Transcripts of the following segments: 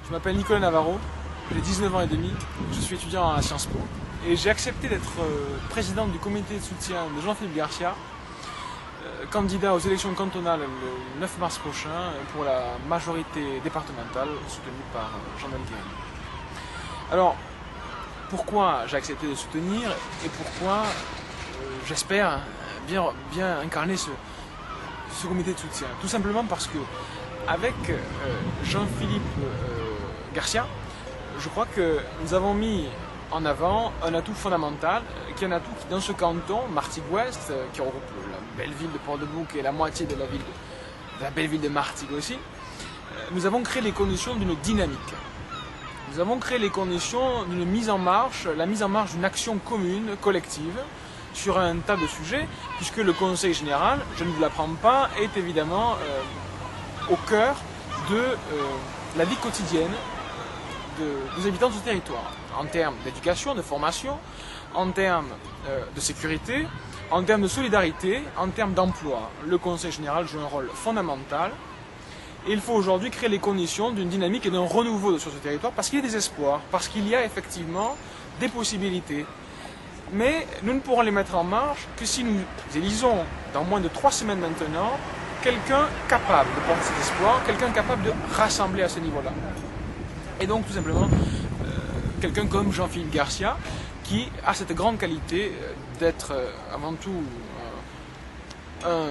Je m'appelle Nicolas Navarro, j'ai 19 ans et demi, je suis étudiant à Sciences Po et j'ai accepté d'être président du comité de soutien de Jean-Philippe Garcia, candidat aux élections cantonales le 9 mars prochain pour la majorité départementale soutenue par Jean-Noël Guérini. Alors, pourquoi j'ai accepté de soutenir et pourquoi j'espère bien incarner ce comité de soutien? Tout simplement parce que avec Jean-Philippe Garcia, je crois que nous avons mis en avant un atout fondamental, qui est un atout qui, dans ce canton, Martigues-Ouest, qui regroupe la belle ville de Port-de-Bouc et la moitié de la belle ville de Martigues aussi, nous avons créé les conditions d'une dynamique. Nous avons créé les conditions d'une mise en marche, la mise en marche d'une action commune, collective, sur un tas de sujets, puisque le Conseil général, je ne vous l'apprends pas, est évidemment au cœur de la vie quotidienne des habitants de ce territoire, en termes d'éducation, de formation, en termes de sécurité, en termes de solidarité, en termes d'emploi. Le Conseil général joue un rôle fondamental et il faut aujourd'hui créer les conditions d'une dynamique et d'un renouveau sur ce territoire parce qu'il y a des espoirs, parce qu'il y a effectivement des possibilités. Mais nous ne pourrons les mettre en marche que si nous élisons, dans moins de 3 semaines maintenant, quelqu'un capable de porter cet espoir, quelqu'un capable de rassembler à ce niveau-là. Et donc tout simplement, quelqu'un comme Jean-Philippe Garcia, qui a cette grande qualité d'être avant tout un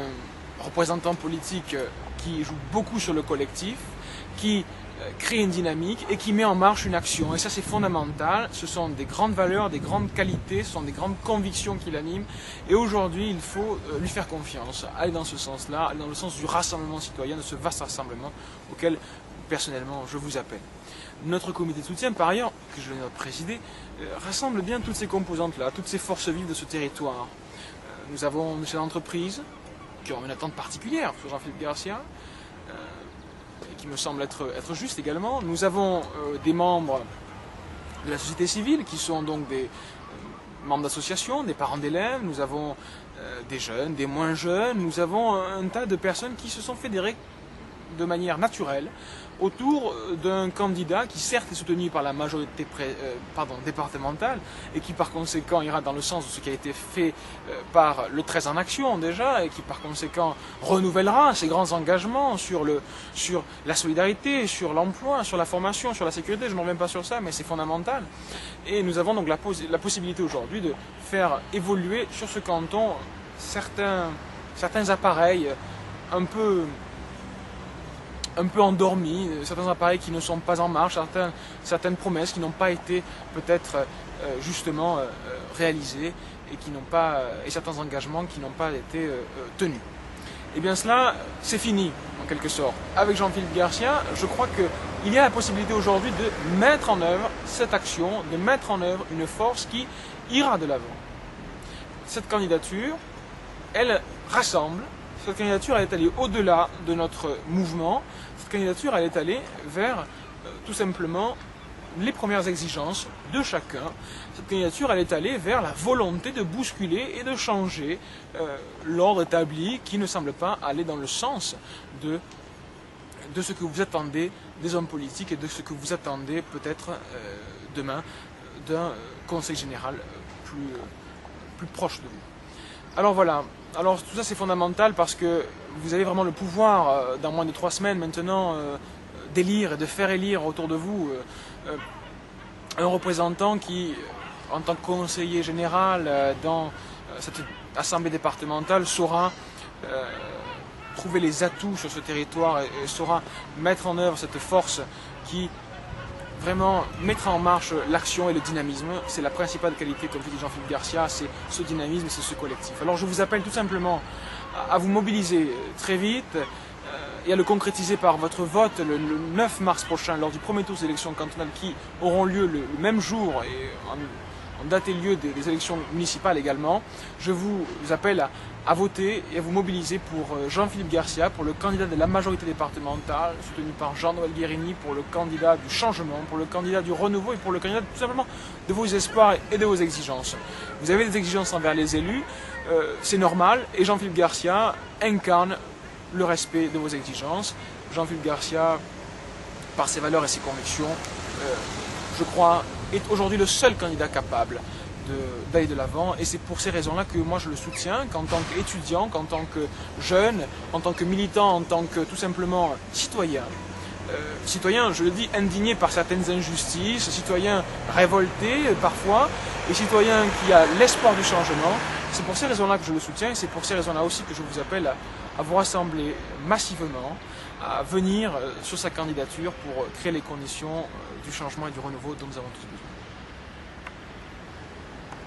représentant politique qui joue beaucoup sur le collectif, qui crée une dynamique et qui met en marche une action. Et ça c'est fondamental, ce sont des grandes valeurs, des grandes qualités, ce sont des grandes convictions qui l'animent. Et aujourd'hui il faut lui faire confiance, aller dans ce sens-là, aller dans le sens du rassemblement citoyen, de ce vaste rassemblement auquel personnellement je vous appelle. Notre comité de soutien, par ailleurs, que je viens de présider, rassemble bien toutes ces composantes-là, toutes ces forces vives de ce territoire. Nous avons des chefs d'entreprise qui ont une attente particulière sur Jean-Philippe Garcia, qui me semble être juste également. Nous avons des membres de la société civile qui sont donc des membres d'associations, des parents d'élèves, nous avons des jeunes, des moins jeunes, nous avons un tas de personnes qui se sont fédérées de manière naturelle autour d'un candidat qui certes est soutenu par la majorité départementale et qui par conséquent ira dans le sens de ce qui a été fait par le 13 en action déjà et qui par conséquent renouvellera ses grands engagements sur la solidarité, sur l'emploi, sur la formation, sur la sécurité. Je ne reviens pas sur ça mais c'est fondamental. Et nous avons donc la possibilité aujourd'hui de faire évoluer sur ce canton certains appareils un peu endormis, certains appareils qui ne sont pas en marche, certaines promesses qui n'ont pas été peut-être justement réalisées et certains engagements qui n'ont pas été tenus. Et bien cela, c'est fini en quelque sorte. Avec Jean-Philippe Garcia, je crois que il y a la possibilité aujourd'hui de mettre en œuvre cette action, de mettre en œuvre une force qui ira de l'avant. Cette candidature, elle rassemble, cette candidature elle est allée au-delà de notre mouvement, cette candidature elle est allée vers tout simplement les premières exigences de chacun. Cette candidature elle est allée vers la volonté de bousculer et de changer l'ordre établi qui ne semble pas aller dans le sens de ce que vous attendez des hommes politiques et de ce que vous attendez peut-être demain d'un conseil général plus proche de vous. Alors voilà, alors tout ça c'est fondamental parce que vous avez vraiment le pouvoir dans moins de 3 semaines maintenant d'élire et de faire élire autour de vous un représentant qui, en tant que conseiller général dans cette assemblée départementale, saura trouver les atouts sur ce territoire et saura mettre en œuvre cette force qui vraiment mettra en marche l'action et le dynamisme. C'est la principale qualité, comme dit Jean-Philippe Garcia, c'est ce dynamisme, c'est ce collectif. Alors je vous appelle tout simplement à vous mobiliser très vite et à le concrétiser par votre vote le 9 mars prochain lors du premier tour des élections cantonales qui auront lieu le même jour et en date et lieu des élections municipales également. Je vous appelle à voter et à vous mobiliser pour Jean-Philippe Garcia, pour le candidat de la majorité départementale, soutenu par Jean-Noël Guérini, pour le candidat du changement, pour le candidat du renouveau et pour le candidat tout simplement de vos espoirs et de vos exigences. Vous avez des exigences envers les élus, c'est normal, et Jean-Philippe Garcia incarne le respect de vos exigences. Jean-Philippe Garcia, par ses valeurs et ses convictions, je crois, est aujourd'hui le seul candidat capable d'aller de l'avant, et c'est pour ces raisons-là que moi je le soutiens, qu'en tant qu'étudiant, qu'en tant que jeune, en tant que militant, en tant que tout simplement citoyen. Citoyen, je le dis, indigné par certaines injustices, citoyen révolté parfois, et citoyen qui a l'espoir du changement. C'est pour ces raisons-là que je le soutiens, et c'est pour ces raisons-là aussi que je vous appelle à vous rassembler massivement, à venir sur sa candidature pour créer les conditions du changement et du renouveau dont nous avons tous besoin.